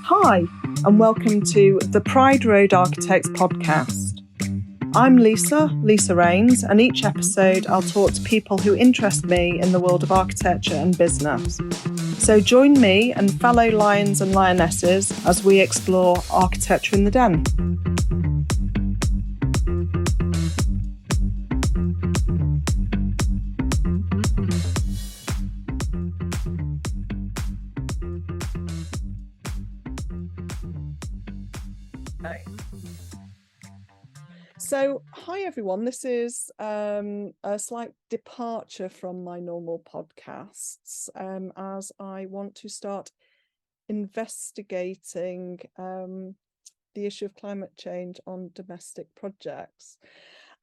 Hi, and welcome to the Pride Road Architects podcast. I'm Lisa Rains, and each episode I'll talk to people who interest me in the world of architecture and business. So join me and fellow lions and lionesses as we explore architecture in the den. So, hi everyone. This is a slight departure from my normal podcasts as I want to start investigating the issue of climate change on domestic projects.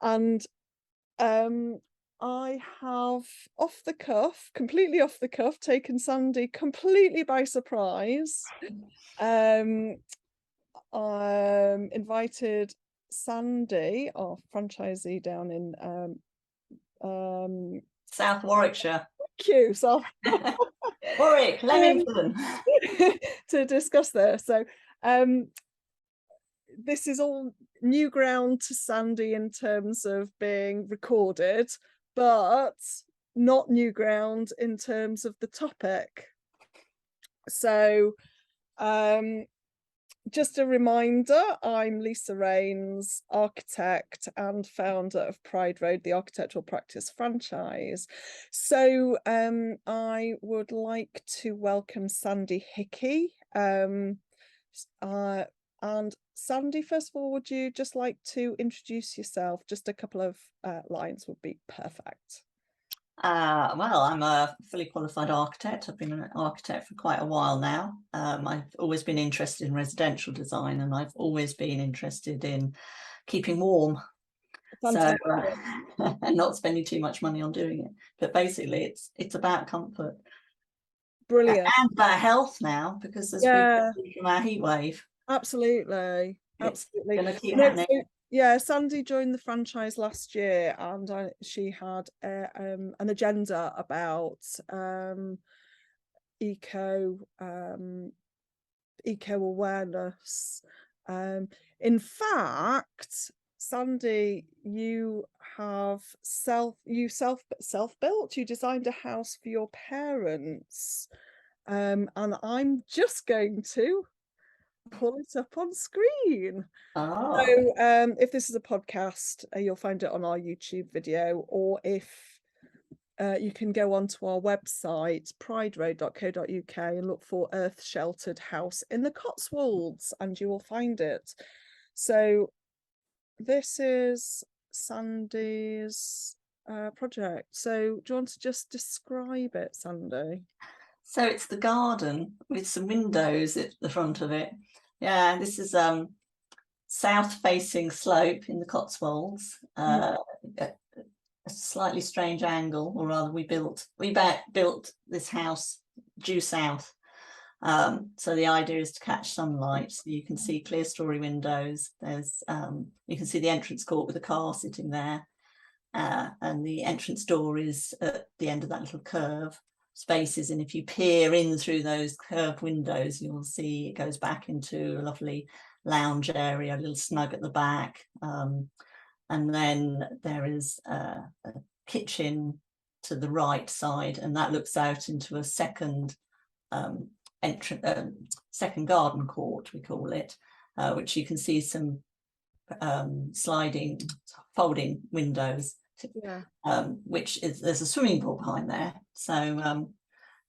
And I have completely off the cuff, taken Sandy completely by surprise. Invited Sandy, our franchisee down in South Warwickshire. Thank you, South Warwick, Leamington. to discuss this. So this is all new ground to Sandy in terms of being recorded, but not new ground in terms of the topic. So just a reminder, I'm Lisa Rains, architect and founder of Pride Road, the architectural practice franchise. So I would like to welcome Sandy Hickey. And Sandy, first of all, would you just like to introduce yourself? Just a couple of lines would be perfect. Well, I'm a fully qualified architect. I've been an architect for quite a while now. I've always been interested in residential design, and I've always been interested in keeping warm. Fantastic. So and not spending too much money on doing it. But basically, it's about comfort. Brilliant. And about health now, because there's we've from our heat wave. Absolutely. It's going to keep happening. Yeah, Sandy joined the franchise last year, and she had an agenda about eco awareness. In fact, Sandy, you self-built. You designed a house for your parents, and I'm just going to pull it up on screen. Oh. So if this is a podcast, you'll find it on our YouTube video, or if you can go onto our website, prideroad.co.uk, and look for Earth Sheltered House in the Cotswolds, and you will find it. So this is Sandy's project. So do you want to just describe it, Sandy? So it's the garden with some windows at the front of it. Yeah, this is south-facing slope in the Cotswolds. A slightly strange angle, or rather, we built this house due south. So the idea is to catch sunlight. So you can see clear story windows. There's you can see the entrance court with a car sitting there, and the entrance door is at the end of that little curve spaces, and if you peer in through those curved windows, you'll see it goes back into a lovely lounge area, a little snug at the back, and then there is a kitchen to the right side, and that looks out into a second second garden court, we call it, which you can see some folding windows. Yeah. Which is, there's a swimming pool behind there. So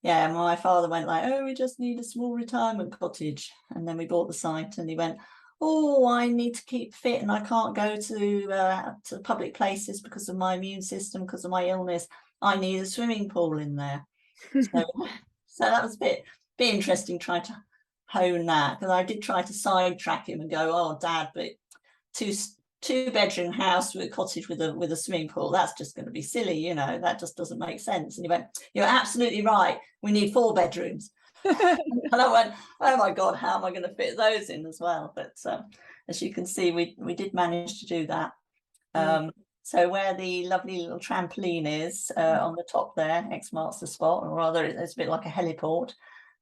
yeah, my father went like, oh, we just need a small retirement cottage, and then we bought the site, and he went, oh, I need to keep fit, and I can't go to public places because of my immune system, because of my illness. I need a swimming pool in there. So that was a bit interesting trying to hone that, because I did try to sidetrack him and go, oh, Dad, but two-bedroom house with a cottage with a swimming pool, that's just going to be silly, you know, that just doesn't make sense. And he went, you're absolutely right, we need 4 bedrooms. And I went, oh my God, how am I going to fit those in as well? But as you can see, we did manage to do that. So where the lovely little trampoline is on the top there, X marks the spot, or rather it's a bit like a heliport.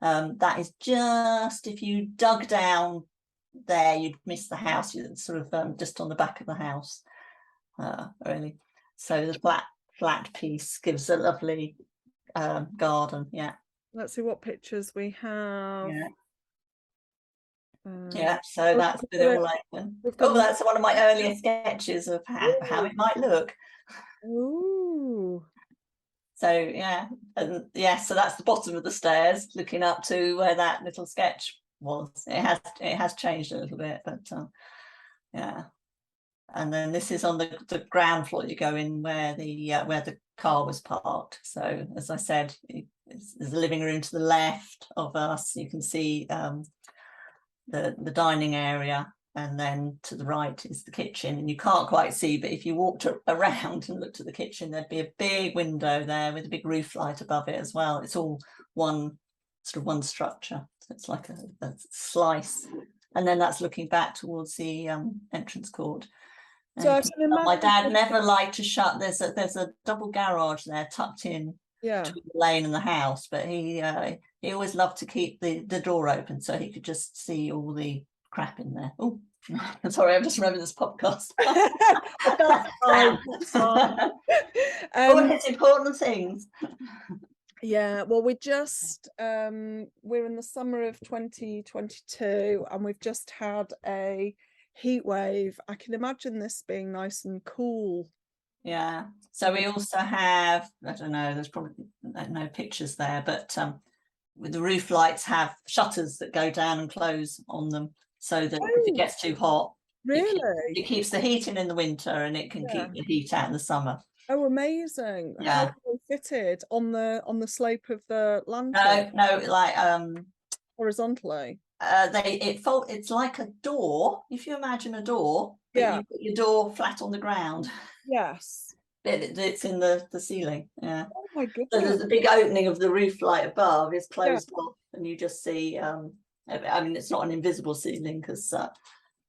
That is just, if you dug down there, you'd miss the house. You're sort of just on the back of the house, really. So the flat piece gives a lovely garden. Yeah. Let's see what pictures we have. Yeah. Yeah, so that's with it all open. Oh, that's one of my earlier sketches of how it might look. Ooh. So yeah, and yeah, so that's the bottom of the stairs looking up to where that little sketch was. It has changed a little bit, but yeah. And then this is on the ground floor. You go in where the car was parked. So as I said, there's a living room to the left of us. You can see the dining area, and then to the right is the kitchen, and you can't quite see, but if you walked around and looked at the kitchen, there'd be a big window there with a big roof light above it as well. It's all one structure, so it's like a slice, and then that's looking back towards the entrance court. So my dad never liked to shut. There's a double garage there tucked in between the lane and the house, but he always loved to keep the door open so he could just see all the crap in there. Oh, sorry, I've just remembered this podcast. That's fine. It's important things. Yeah, well, we just we're in the summer of 2022, and we've just had a heat wave. I can imagine this being nice and cool. Yeah, so we also have, I don't know, there's probably no pictures there, but with the roof lights have shutters that go down and close on them, so that if it gets too hot, it keeps the heat in the winter, and it can keep the heat out in the summer. Oh, amazing. How are they fitted? On the slope of the lantern? No, like horizontally. It's like a door. If you imagine a door, but you put your door flat on the ground. Yes. It's in the ceiling. Yeah. Oh my goodness. So there's a big opening of the roof light above is closed off, and you just see. I mean, it's not an invisible ceiling, because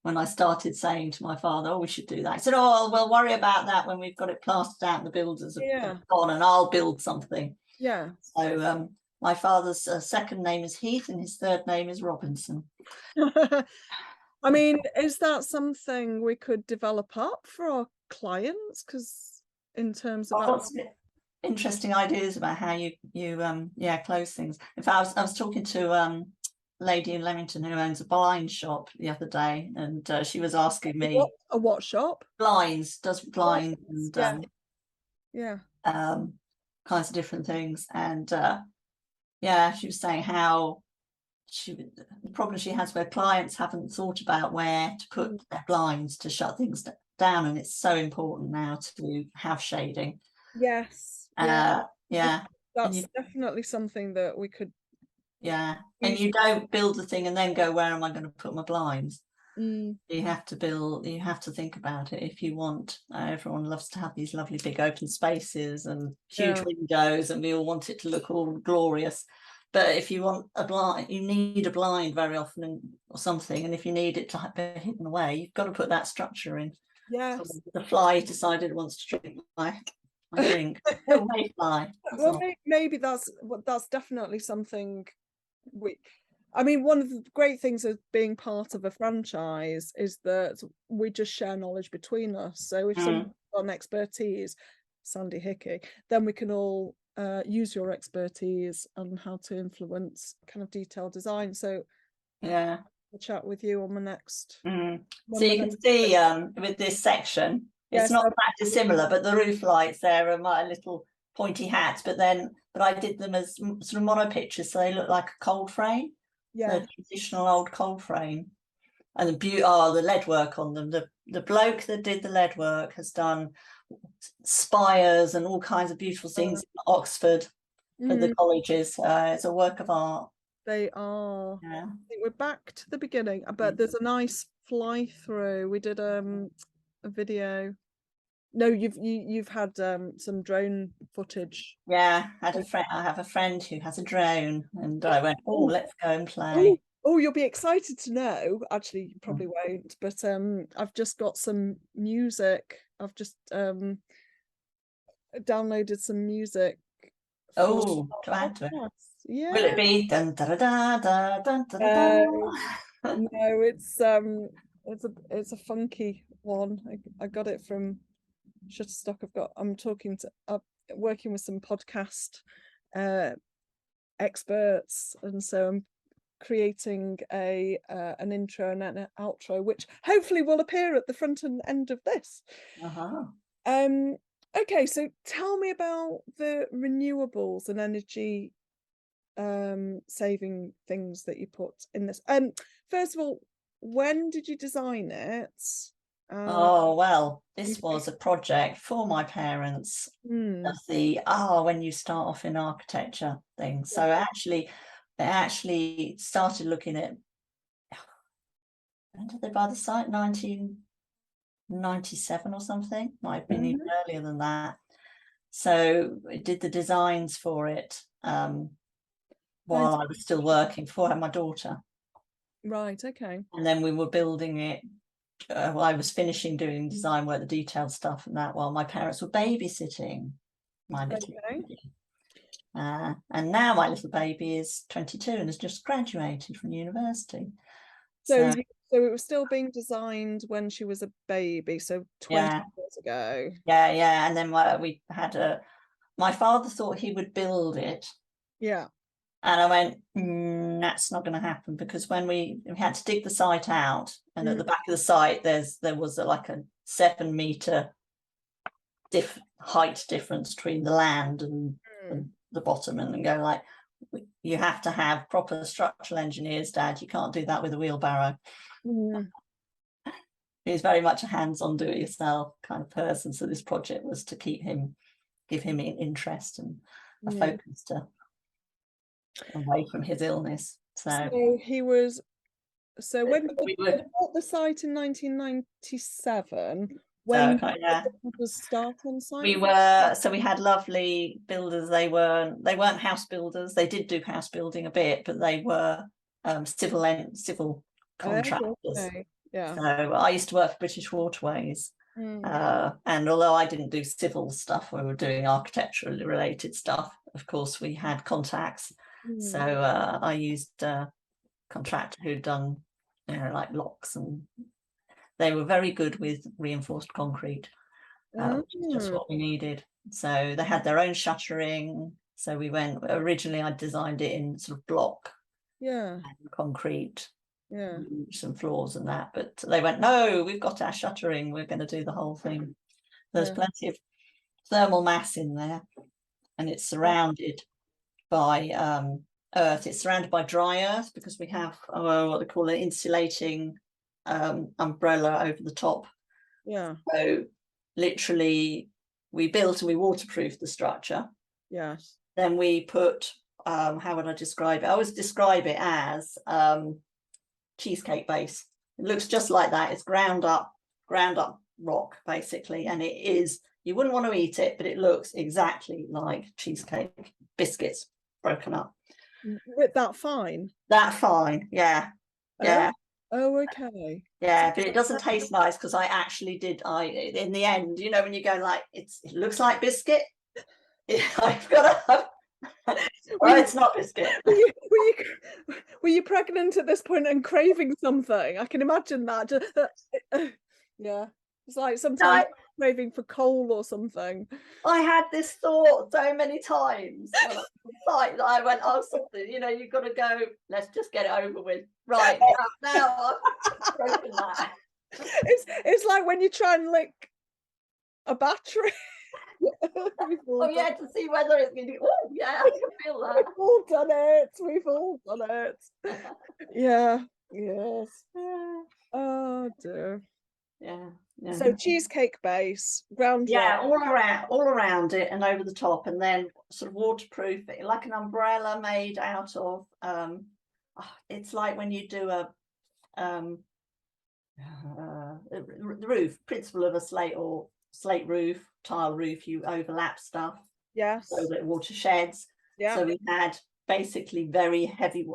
when I started saying to my father, "Oh, we should do that," he said, "Oh, we'll worry about that when we've got it plastered out and the builders have gone, and I'll build something." Yeah. So my father's second name is Heath, and his third name is Robinson. I mean, is that something we could develop up for our clients? Because in terms of interesting ideas about how you close things. In fact, I was talking to a lady in Leamington who owns a blind shop the other day, and she was asking me what shop? Blinds, does blinds and kinds of different things. And she was saying how the problem she has where clients haven't thought about where to put their blinds to shut things down, and it's so important now to have shading. Yes. That's definitely something that we could. Yeah, and you don't build the thing and then go, where am I going to put my blinds? You have to build. You have to think about it if you want. Everyone loves to have these lovely big open spaces and huge windows, and we all want it to look all glorious. But if you want a blind, you need a blind very often, or something. And if you need it to be hidden away, you've got to put that structure in. Yes. So the fly decided it wants to drink my drink. Away fly. Well, maybe that's definitely something. I mean, one of the great things of being part of a franchise is that we just share knowledge between us. So if someone's got an expertise, Sandy Hickey, then we can all use your expertise on how to influence kind of detailed design. So I'll chat with you on the next. So you can see with this section, it's not that dissimilar, but the roof lights there are my little pointy hats, but I did them as sort of mono pictures, so they look like a cold frame. The traditional old cold frame, and the lead work on them. The bloke that did the lead work has done spires and all kinds of beautiful things in Oxford for the colleges. It's a work of art. They are. I think we're back to the beginning, but there's a nice fly through. We did a video. No, you've had some drone footage. Yeah, I have a friend who has a drone, and I went, "Oh, let's go and play." Oh, you'll be excited to know. Actually, you probably won't, but I've just got some music. I've just downloaded some music. To add to it. Yeah. Will it be dun da da da dun da da da? No, it's a funky one. I got it from Shutterstock. I'm working with some podcast experts, and so I'm creating an intro and an outro, which hopefully will appear at the front and end of this. Okay, so tell me about the renewables and energy saving things that you put in this. First of all, when did you design it? Oh, well, this was a project for my parents of the when you start off in architecture thing. So they actually started looking at, when did they buy the site? 1997 or something, might have been even earlier than that. So we did the designs for it while I was still working before I had my daughter. Right, okay. And then we were building it. Well, I was finishing doing design work, the detailed stuff and that, while my parents were babysitting my little baby. And now my little baby is 22 and has just graduated from university. So it was still being designed when she was a baby, so 20 years ago. Yeah. And then we had my father thought he would build it. Yeah. And I went, that's not going to happen, because when we had to dig the site out, and at the back of the site there was like a 7 meter height difference between the land and the bottom, and go like, you have to have proper structural engineers, Dad. You can't do that with a wheelbarrow. He's very much a hands-on, do-it-yourself kind of person. So this project was to give him an interest and a focus to away from his illness. So he was. So when we bought the site in 1997, when was start on site? We had lovely builders. They weren't house builders. They did do house building a bit, but they were civil contractors. Okay. Yeah. So I used to work for British Waterways. And although I didn't do civil stuff, we were doing architecturally related stuff. Of course, we had contacts. So I used a contractor who'd done, like locks, and they were very good with reinforced concrete, which is just what we needed. So they had their own shuttering. So we went, originally I designed it in sort of block, and concrete, some floors and that, but they went, no, we've got our shuttering, we're going to do the whole thing. There's plenty of thermal mass in there, and it's surrounded by earth. It's surrounded by dry earth, because we have what they call an insulating umbrella over the top. So literally we built and we waterproofed the structure. Then we put how would I describe it? I always describe it as cheesecake base. It looks just like that. It's ground up rock basically, and it is, you wouldn't want to eat it, but it looks exactly like cheesecake biscuits broken up. With that fine, yeah. Oh, okay. Yeah, but it doesn't taste nice, because I actually did, in the end, when you go like, it looks like biscuit, I've got to have, well, it's not biscuit. Were you pregnant at this point and craving something? I can imagine that. Yeah, it's like sometimes craving for coal or something. I had this thought so many times. Like I went, something, you've got to go, let's just get it over with. Right, now I've broken that. It's like when you try and lick a battery. To see whether it's going to, I can feel that. We've all done it. Yes. Oh dear. Yeah. So cheesecake base, ground dry. all around it and over the top, and then sort of waterproof it, like an umbrella made out of it's like when you do the roof, principle of a slate roof, tile roof, you overlap stuff, so that water sheds. So we had basically very heavy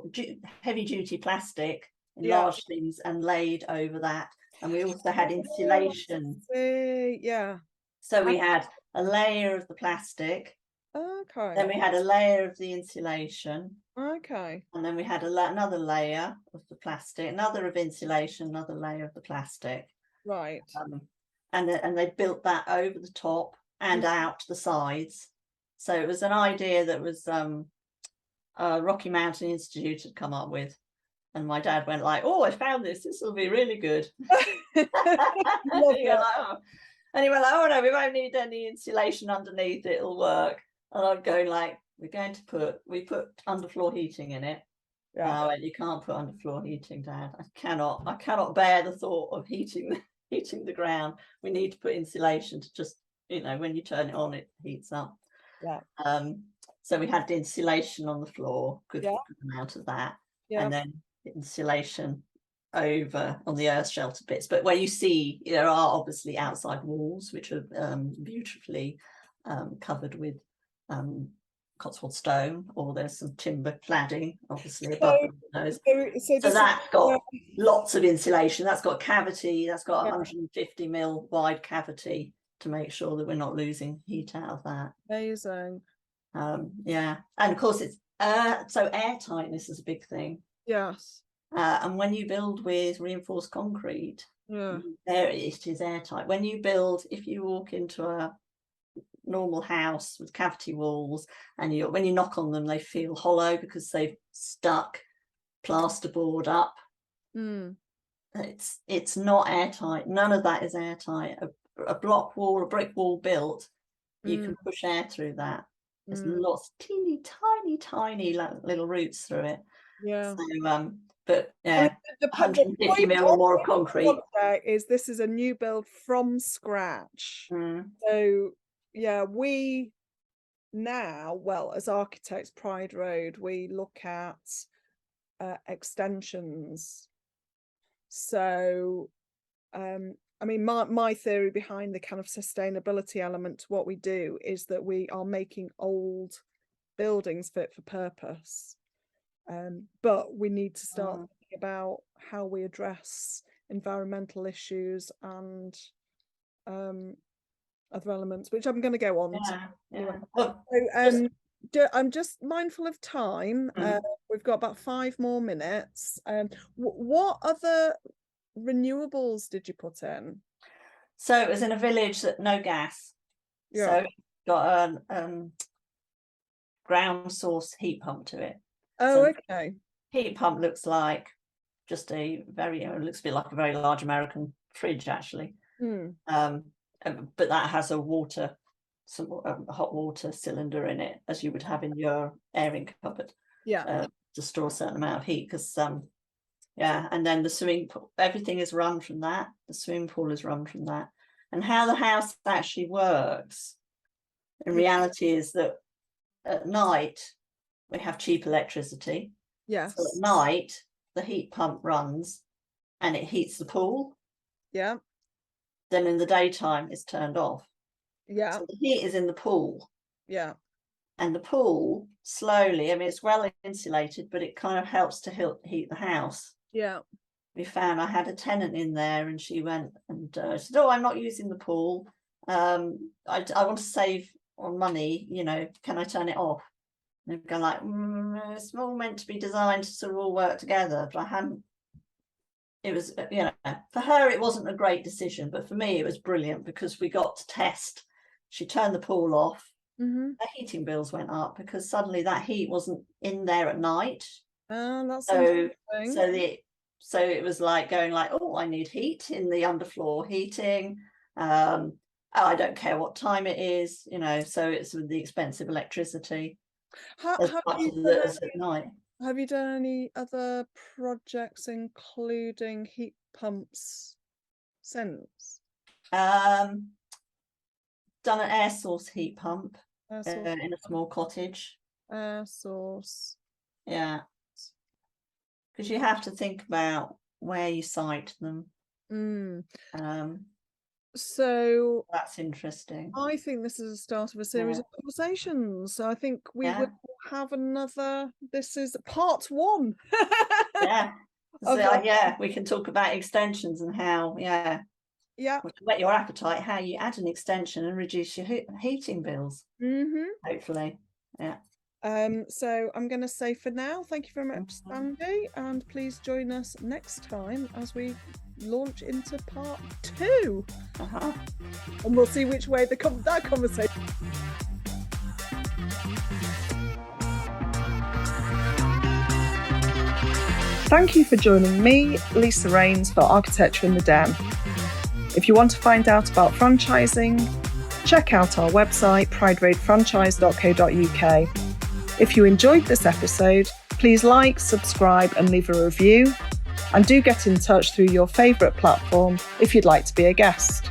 duty plastic in large things and laid over that. And we also had insulation. So we had a layer of the plastic, Okay. Then we had a layer of the insulation. Okay. And then we had another layer of the plastic, another of insulation, another layer of the plastic. Right. And they built that over the top and out the sides. So it was an idea that was Rocky Mountain Institute had come up with. And my dad went like, "Oh, I found this. This will be really good." Love it. Like, oh. And he went like, "Oh no, we won't need any insulation underneath. It'll work." And I'm going like, we put underfloor heating in it. Yeah. You can't put underfloor heating, Dad. I cannot bear the thought of heating the ground. We need to put insulation to just, when you turn it on, it heats up. Yeah. So we had the insulation on the floor, good amount of that, and then insulation over on the earth shelter bits. But where you see, there are obviously outside walls which are beautifully covered with Cotswold stone, or there's some timber cladding obviously above those. So that's got lots of insulation. That's got cavity. That's got 150 mil wide cavity to make sure that we're not losing heat out of that. Amazing. Yeah, and of course it's so air tightness is a big thing. Yes. And when you build with reinforced concrete, there it is airtight. When you build, if you walk into a normal house with cavity walls, and when you knock on them, they feel hollow because they've stuck plasterboard up. It's not airtight. None of that is airtight. A block wall, a brick wall built, you can push air through that. There's lots of teeny tiny little roots through it. Yeah. So but yeah, 150 mil or more of concrete. This is a new build from scratch. So yeah, we now, well, as architects, Pride Road, we look at extensions. So I mean, my theory behind the kind of sustainability element to what we do is that we are making old buildings fit for purpose. But we need to start thinking about how we address environmental issues and other elements, which I'm going to go on to. Anyway. So, I'm just mindful of time. We've got about 5 more minutes. What other renewables did you put in? So it was in a village that no gas. So it got a ground source heat pump to it. Okay. Heat pump looks like just it looks a bit like a very large American fridge actually. But that has a hot water cylinder in it, as you would have in your airing cupboard. To store a certain amount of heat, because and then the swimming pool, everything is run from that. The swimming pool is run from that. And how the house actually works in reality is that at night we have cheap electricity. Yes. So at night the heat pump runs and it heats the pool. Yeah. Then in the daytime it's turned off. Yeah. So the heat is in the pool. Yeah. And the pool slowly, I mean, it's well insulated, but it kind of helps to heat the house. Yeah. We found I had a tenant in there, and she went and said, "Oh, I'm not using the pool. I want to save on money. Can I turn it off?" And they've gone like, "It's all meant to be designed to sort of all work together." But I hadn't. It was, for her it wasn't a great decision, but for me it was brilliant because we got to test. She turned the pool off. The heating bills went up because suddenly that heat wasn't in there at night. That's so it was like going like, "Oh, I need heat in the underfloor heating. I don't care what time it is, so it's with the expensive electricity as much as at night." Have you done any other projects including heat pumps since? Done an air source heat pump in a small cottage. Air source. Yeah. Because you have to think about where you site them. So that's interesting. I think this is the start of a series of conversations. So I think we will have another. This is part 1. So, we can talk about extensions and how. Yeah. Which will whet your appetite, how you add an extension and reduce your heating bills. Hopefully. Yeah. So I'm going to say for now, thank you very much, Sandy, and please join us next time as we launch into part 2. And we'll see which way that conversation. Thank you for joining me, Lisa Rains, for Architecture in the Den. If you want to find out about franchising, check out our website, prideroadfranchise.co.uk. If you enjoyed this episode, please like, subscribe and leave a review. And do get in touch through your favourite platform if you'd like to be a guest.